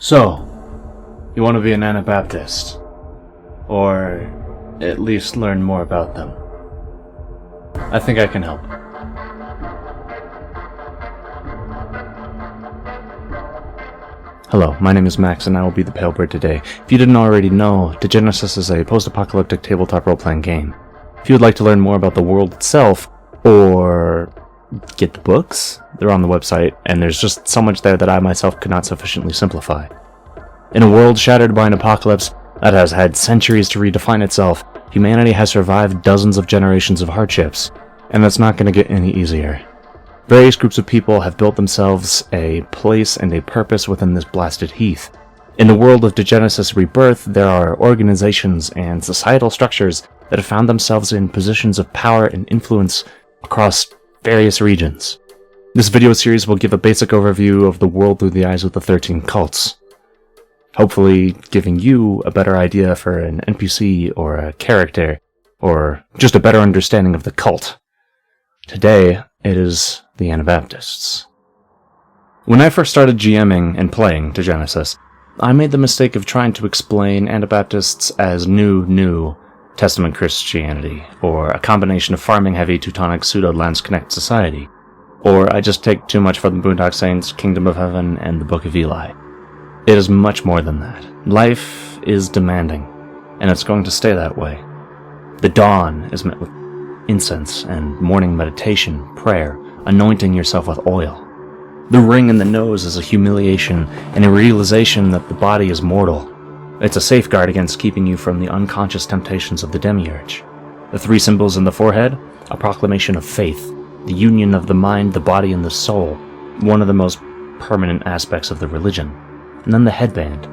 So, you want to be an Anabaptist? Or at least learn more about them? I think I can help. Hello, my name is Max and I will be the Palebird today. If you didn't already know, DEGENESIS is a post-apocalyptic tabletop role-playing game. If you would like to learn more about the world itself, or get the books, they're on the website, and there's just so much there that I myself could not sufficiently simplify. In a world shattered by an apocalypse that has had centuries to redefine itself, humanity has survived dozens of generations of hardships, and that's not going to get any easier. Various groups of people have built themselves a place and a purpose within this blasted heath. In the world of DEGENESIS Rebirth, there are organizations and societal structures that have found themselves in positions of power and influence across various regions. This video series will give a basic overview of the world through the eyes of the 13 cults, hopefully giving you a better idea for an NPC or a character, or just a better understanding of the cult. Today, it is the Anabaptists. When I first started GMing and playing DEGENESIS, I made the mistake of trying to explain Anabaptists as New Testament Christianity, or a combination of farming-heavy Teutonic pseudo-Lance Connect society, or I just take too much from the Boondock Saints, Kingdom of Heaven, and the Book of Eli. It is much more than that. Life is demanding, and it's going to stay that way. The dawn is met with incense and morning meditation, prayer, anointing yourself with oil. The ring in the nose is a humiliation and a realization that the body is mortal. It's a safeguard against keeping you from the unconscious temptations of the demiurge. The three symbols in the forehead, a proclamation of faith, the union of the mind, the body, and the soul, one of the most permanent aspects of the religion. And then the headband.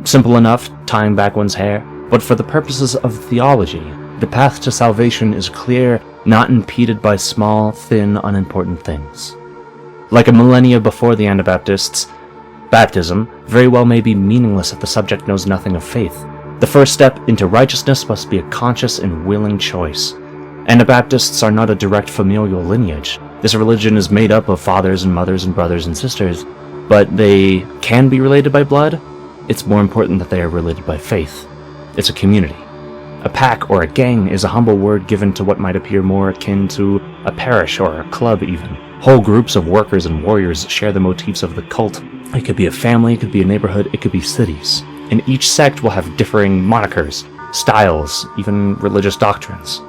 Simple enough, tying back one's hair, but for the purposes of theology, the path to salvation is clear, not impeded by small, thin, unimportant things. Like a millennia before the Anabaptists, baptism very well may be meaningless if the subject knows nothing of faith. The first step into righteousness must be a conscious and willing choice. Anabaptists are not a direct familial lineage. This religion is made up of fathers and mothers and brothers and sisters, but they can be related by blood. It's more important that they are related by faith. It's a community. A pack or a gang is a humble word given to what might appear more akin to a parish or a club even. Whole groups of workers and warriors share the motifs of the cult. It could be a family, it could be a neighborhood, it could be cities. And each sect will have differing monikers, styles, even religious doctrines.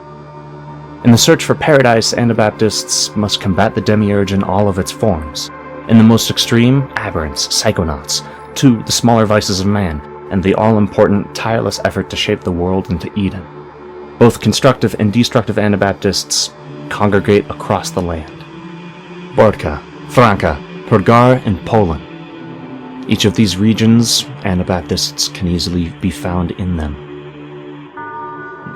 In the search for paradise, Anabaptists must combat the demiurge in all of its forms. In the most extreme, aberrants, psychonauts, to the smaller vices of man, and the all-important, tireless effort to shape the world into Eden. Both constructive and destructive Anabaptists congregate across the land. Bordka, Franca, Purgare, and Poland. Each of these regions, Anabaptists can easily be found in them.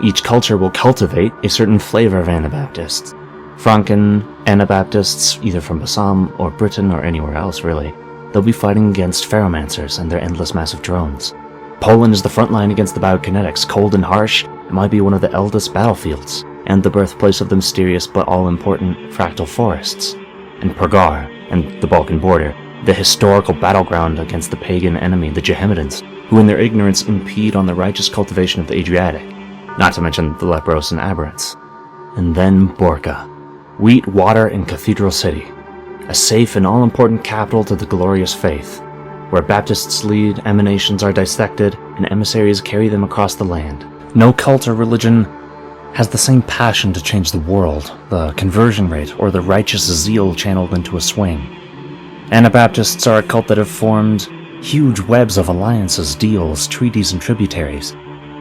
Each culture will cultivate a certain flavor of Anabaptists. Francan Anabaptists, either from Bassam or Britain or anywhere else really, they'll be fighting against Ferromancers and their endless massive drones. Poland is the front line against the biokinetics. Cold and harsh, it might be one of the eldest battlefields, and the birthplace of the mysterious but all-important fractal forests. And Purgare, and the Balkan border, the historical battleground against the pagan enemy, the Gehemitans, who in their ignorance impede on the righteous cultivation of the Adriatic, not to mention the Lepros and Aberrants. And then Borka, wheat, water, and Cathedral City, a safe and all-important capital to the glorious faith, where Baptists lead, emanations are dissected, and emissaries carry them across the land. No cult or religion has the same passion to change the world, the conversion rate, or the righteous zeal channeled into a swing. Anabaptists are a cult that have formed huge webs of alliances, deals, treaties, and tributaries.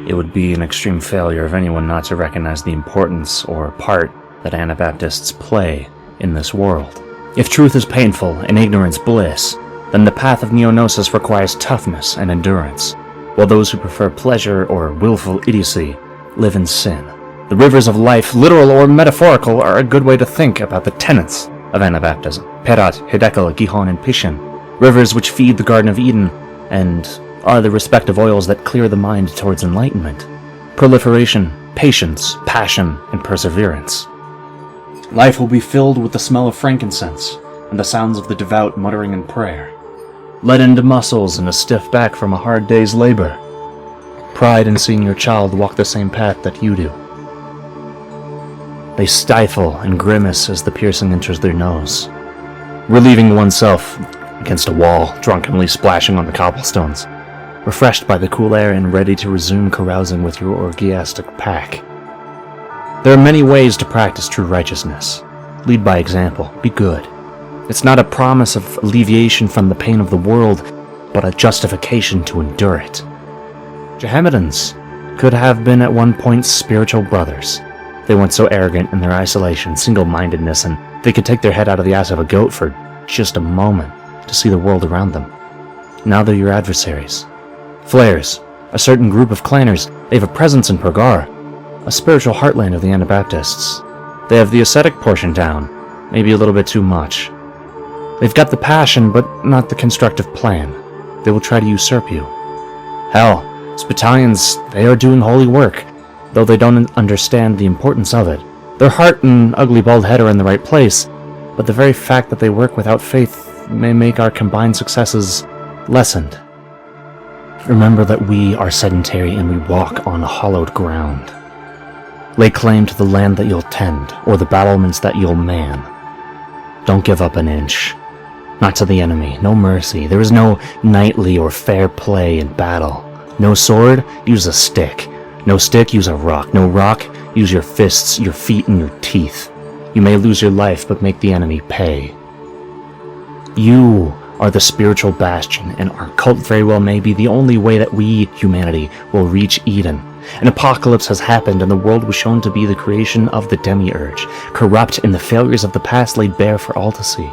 It would be an extreme failure of anyone not to recognize the importance or part that Anabaptists play in this world. If truth is painful and ignorance bliss, then the path of neognosis requires toughness and endurance, while those who prefer pleasure or willful idiocy live in sin. The rivers of life, literal or metaphorical, are a good way to think about the tenets of Anabaptism. Perat, Hiddekel, Gihon, and Pishin, rivers which feed the Garden of Eden, and are the respective oils that clear the mind towards enlightenment. Proliferation, patience, passion, and perseverance. Life will be filled with the smell of frankincense, and the sounds of the devout muttering in prayer. leadened muscles and a stiff back from a hard day's labor. Pride in seeing your child walk the same path that you do. They stifle and grimace as the piercing enters their nose, relieving oneself against a wall, drunkenly splashing on the cobblestones, refreshed by the cool air and ready to resume carousing with your orgiastic pack. There are many ways to practice true righteousness. Lead by example. Be good. It's not a promise of alleviation from the pain of the world, but a justification to endure it. Mohammedans could have been at one point spiritual brothers. They weren't so arrogant in their isolation, single-mindedness, and they could take their head out of the ass of a goat for just a moment to see the world around them. Now they're your adversaries. Flares, a certain group of clanners, they have a presence in Purgare, a spiritual heartland of the Anabaptists. They have the ascetic portion down, maybe a little bit too much. They've got the passion, but not the constructive plan. They will try to usurp you. Hell, these battalions, they are doing holy work, though they don't understand the importance of it. Their heart and ugly bald head are in the right place, but the very fact that they work without faith may make our combined successes lessened. Remember that we are sedentary and we walk on hallowed ground. Lay claim to the land that you'll tend, or the battlements that you'll man. Don't give up an inch. Not to the enemy, no mercy. There is no knightly or fair play in battle. No sword, use a stick. No stick, use a rock. No rock, use your fists, your feet, and your teeth. You may lose your life, but make the enemy pay. You are the spiritual bastion, and our cult very well may be the only way that we, humanity, will reach Eden. An apocalypse has happened, and the world was shown to be the creation of the demiurge, corrupt and the failures of the past laid bare for all to see.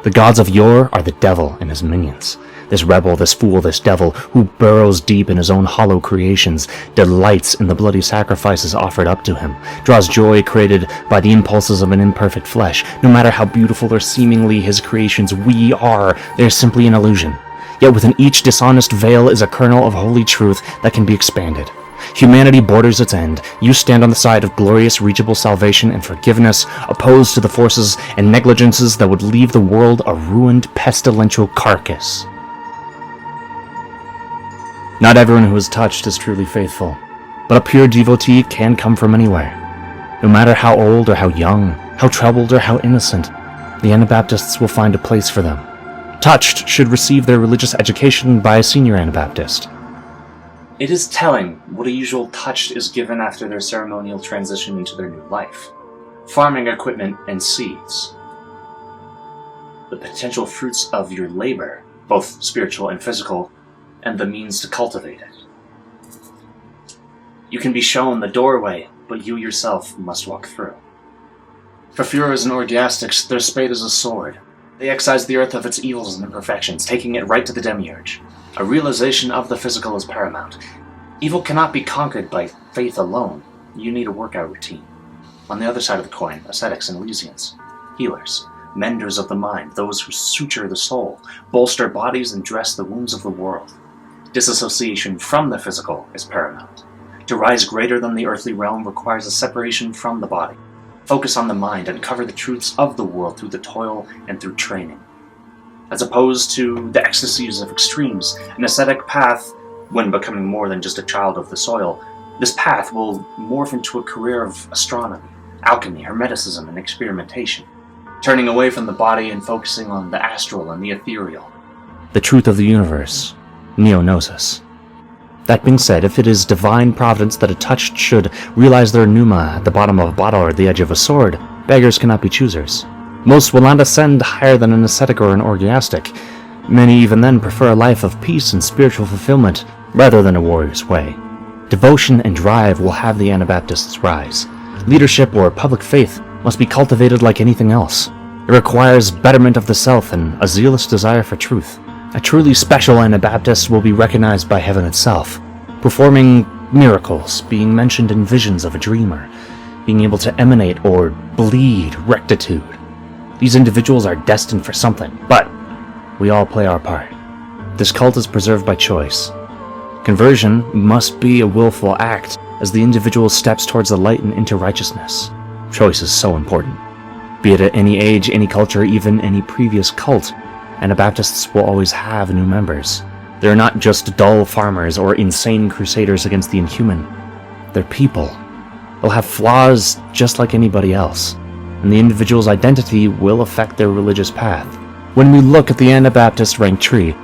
The gods of yore are the devil and his minions. This rebel, this fool, this devil, who burrows deep in his own hollow creations, delights in the bloody sacrifices offered up to him, draws joy created by the impulses of an imperfect flesh. No matter how beautiful or seemingly his creations we are, they are simply an illusion. Yet within each dishonest veil is a kernel of holy truth that can be expanded. Humanity borders its end. You stand on the side of glorious, reachable salvation and forgiveness, opposed to the forces and negligences that would leave the world a ruined, pestilential carcass. Not everyone who is touched is truly faithful, but a pure devotee can come from anywhere. No matter how old or how young, how troubled or how innocent, the Anabaptists will find a place for them. Touched should receive their religious education by a senior Anabaptist. It is telling what a usual touched is given after their ceremonial transition into their new life. Farming equipment and seeds. The potential fruits of your labor, both spiritual and physical, and the means to cultivate it. You can be shown the doorway, but you yourself must walk through. For Furers and Orgiastics, their spade is a sword. They excise the earth of its evils and imperfections, taking it right to the demiurge. A realization of the physical is paramount. Evil cannot be conquered by faith alone. You need a workout routine. On the other side of the coin, ascetics and Elysians, healers, menders of the mind, those who suture the soul, bolster bodies and dress the wounds of the world. Disassociation from the physical is paramount. To rise greater than the earthly realm requires a separation from the body. Focus on the mind and cover the truths of the world through the toil and through training. As opposed to the ecstasies of extremes, an ascetic path, when becoming more than just a child of the soil, this path will morph into a career of astronomy, alchemy, hermeticism, and experimentation, turning away from the body and focusing on the astral and the ethereal. The truth of the universe, Neognosis. That being said, if it is divine providence that a touched should realize their pneuma at the bottom of a bottle or the edge of a sword, beggars cannot be choosers. Most will not ascend higher than an ascetic or an orgiastic. Many even then prefer a life of peace and spiritual fulfillment rather than a warrior's way. Devotion and drive will have the Anabaptists rise. Leadership or public faith must be cultivated like anything else. It requires betterment of the self and a zealous desire for truth. A truly special Anabaptist will be recognized by heaven itself, performing miracles, being mentioned in visions of a dreamer, being able to emanate or bleed rectitude. These individuals are destined for something, but we all play our part. This cult is preserved by choice. Conversion must be a willful act as the individual steps towards the light and into righteousness. Choice is so important. Be it at any age, any culture, even any previous cult, Anabaptists will always have new members. They're not just dull farmers or insane crusaders against the inhuman. They're people. They'll have flaws just like anybody else, and the individual's identity will affect their religious path. When we look at the Anabaptist rank tree,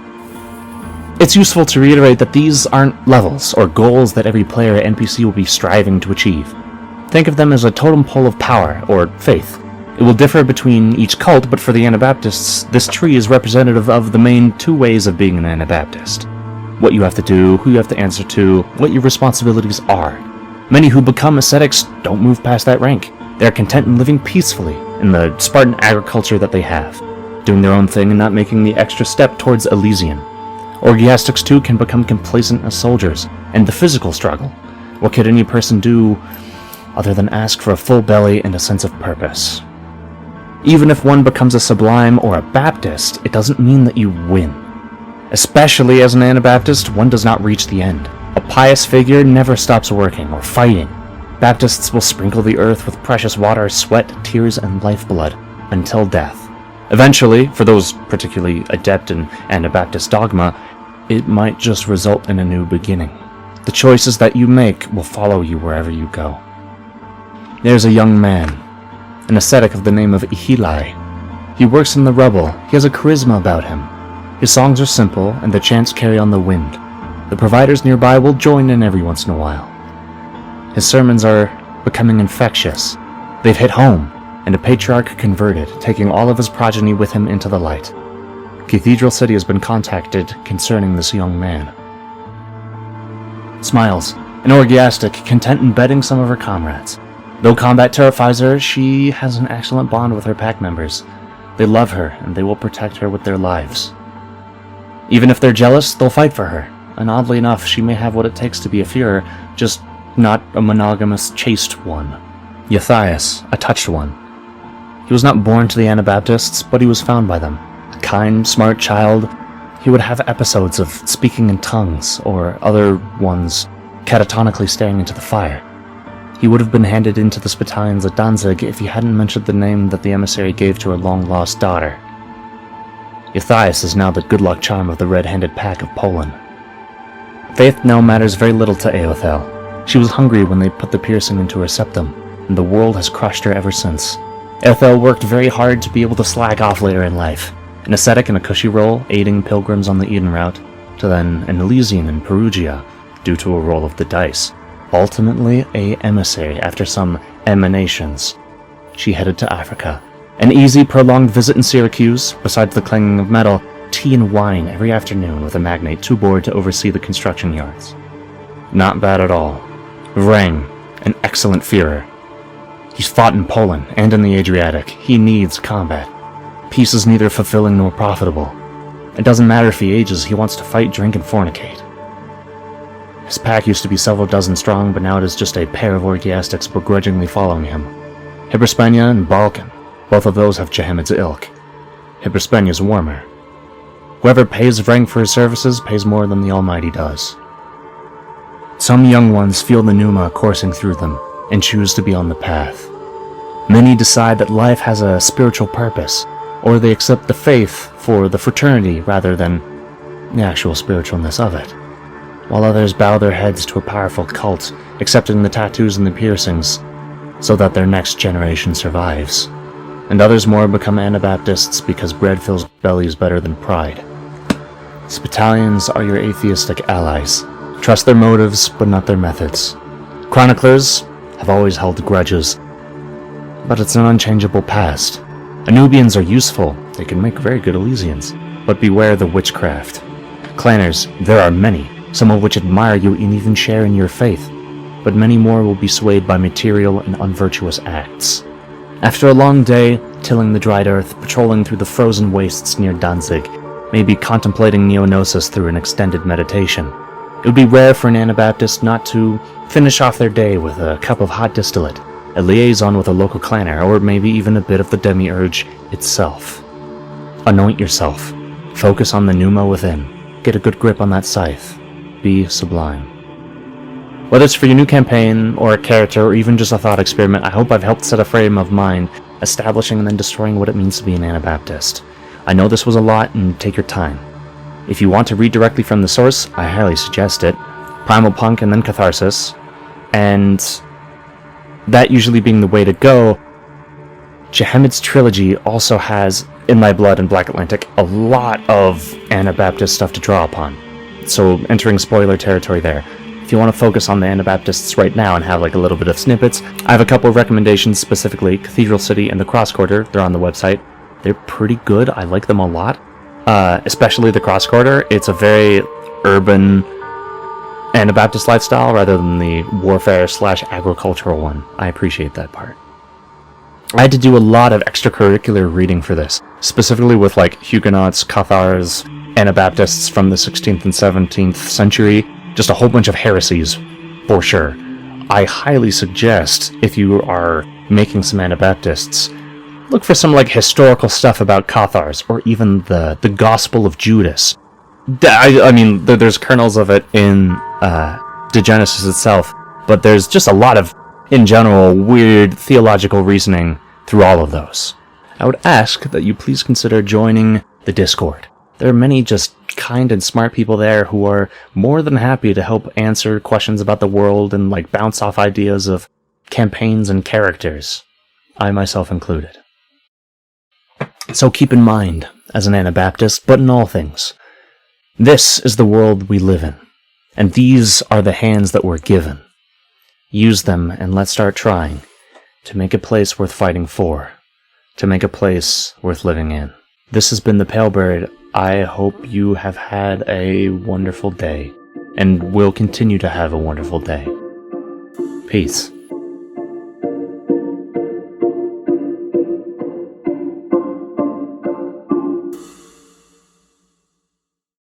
it's useful to reiterate that these aren't levels or goals that every player or NPC will be striving to achieve. Think of them as a totem pole of power, or faith. It will differ between each cult, but for the Anabaptists, this tree is representative of the main two ways of being an Anabaptist. What you have to do, who you have to answer to, what your responsibilities are. Many who become ascetics don't move past that rank. They are content in living peacefully in the Spartan agriculture that they have, doing their own thing and not making the extra step towards Elysian. Orgiastics too can become complacent as soldiers, and the physical struggle. What could any person do other than ask for a full belly and a sense of purpose? Even if one becomes a Sublime or a Baptist, it doesn't mean that you win. Especially as an Anabaptist, one does not reach the end. A pious figure never stops working or fighting. Baptists will sprinkle the earth with precious water, sweat, tears, and lifeblood until death. Eventually, for those particularly adept in Anabaptist dogma, it might just result in a new beginning. The choices that you make will follow you wherever you go. There's a young man, an ascetic of the name of Ihilai. He works in the rubble. He has a charisma about him. His songs are simple, and the chants carry on the wind. The providers nearby will join in every once in a while. His sermons are becoming infectious. They've hit home, and a patriarch converted, taking all of his progeny with him into the light. Cathedral City has been contacted concerning this young man. Smiles, an orgiastic, content in bedding some of her comrades. Though combat terrifies her, she has an excellent bond with her pack members. They love her, and they will protect her with their lives. Even if they're jealous, they'll fight for her, and oddly enough, she may have what it takes to be a Führer, just not a monogamous, chaste one. Yathias, a touched one. He was not born to the Anabaptists, but he was found by them. A kind, smart child, he would have episodes of speaking in tongues, or other ones catatonically staring into the fire. He would have been handed into the battalions at Danzig if he hadn't mentioned the name that the emissary gave to her long-lost daughter. Yathias is now the good luck charm of the red-handed pack of Poland. Faith now matters very little to Eothel. She was hungry when they put the piercing into her septum, and the world has crushed her ever since. Eothel worked very hard to be able to slack off later in life, an ascetic in a cushy role, aiding pilgrims on the Eden route, to then an Elysian in Perugia, due to a roll of the dice. Ultimately, a emissary after some emanations. She headed to Africa. An easy, prolonged visit in Syracuse, besides the clanging of metal, tea and wine every afternoon with a magnate too bored to oversee the construction yards. Not bad at all. Vrang, an excellent Führer. He's fought in Poland and in the Adriatic. He needs combat. Peace is neither fulfilling nor profitable. It doesn't matter if he ages, he wants to fight, drink, and fornicate. His pack used to be several dozen strong, but now it is just a pair of orgiastics begrudgingly following him. Hyperspenia and Balkan. Both of those have Jehemed's ilk. Hyperspenia's warmer. Whoever pays Vrang for his services pays more than the Almighty does. Some young ones feel the pneuma coursing through them, and choose to be on the path. Many decide that life has a spiritual purpose, or they accept the faith for the fraternity rather than the actual spiritualness of it, while others bow their heads to a powerful cult, accepting the tattoos and the piercings, so that their next generation survives. And others more become Anabaptists because bread fills bellies better than pride. These battalions are your atheistic allies. Trust their motives, but not their methods. Chroniclers have always held grudges, but it's an unchangeable past. Anubians are useful, they can make very good Elysians, but beware the witchcraft. Clanners, there are many, some of which admire you and even share in your faith, but many more will be swayed by material and unvirtuous acts. After a long day, tilling the dried earth, patrolling through the frozen wastes near Danzig, maybe contemplating neognosis through an extended meditation, it would be rare for an Anabaptist not to finish off their day with a cup of hot distillate, a liaison with a local clanner, or maybe even a bit of the demiurge itself. Anoint yourself. Focus on the pneuma within. Get a good grip on that scythe. Be sublime. Whether it's for your new campaign, or a character, or even just a thought experiment, I hope I've helped set a frame of mind, establishing and then destroying what it means to be an Anabaptist. I know this was a lot, and take your time. If you want to read directly from the source, I highly suggest it. Primal Punk and then Katharsys. And that usually being the way to go, Jehemed's trilogy also has In My Blood and Black Atlantic a lot of Anabaptist stuff to draw upon. So entering spoiler territory there. If you want to focus on the Anabaptists right now and have like a little bit of snippets, I have a couple of recommendations, specifically Cathedral City and the Cross Quarter. They're on the website. They're pretty good. I like them a lot. Especially the Cross Quarter. It's a very urban Anabaptist lifestyle rather than the warfare/agricultural one. I appreciate that part. I had to do a lot of extracurricular reading for this, specifically with like Huguenots, Cathars, Anabaptists from the 16th and 17th century, just a whole bunch of heresies, for sure. I highly suggest, if you are making some Anabaptists, look for some like historical stuff about Cathars, or even the Gospel of Judas. I mean, there's kernels of it in DEGENESIS itself, but there's just a lot of, in general, weird theological reasoning through all of those. I would ask that you please consider joining the Discord. There are many just kind and smart people there who are more than happy to help answer questions about the world and like bounce off ideas of campaigns and characters, I myself included. So keep in mind, as an Anabaptist, but in all things, this is the world we live in, and these are the hands that we're given. Use them, and let's start trying to make a place worth fighting for, to make a place worth living in. This has been the Palebird. I hope you have had a wonderful day, and will continue to have a wonderful day. Peace.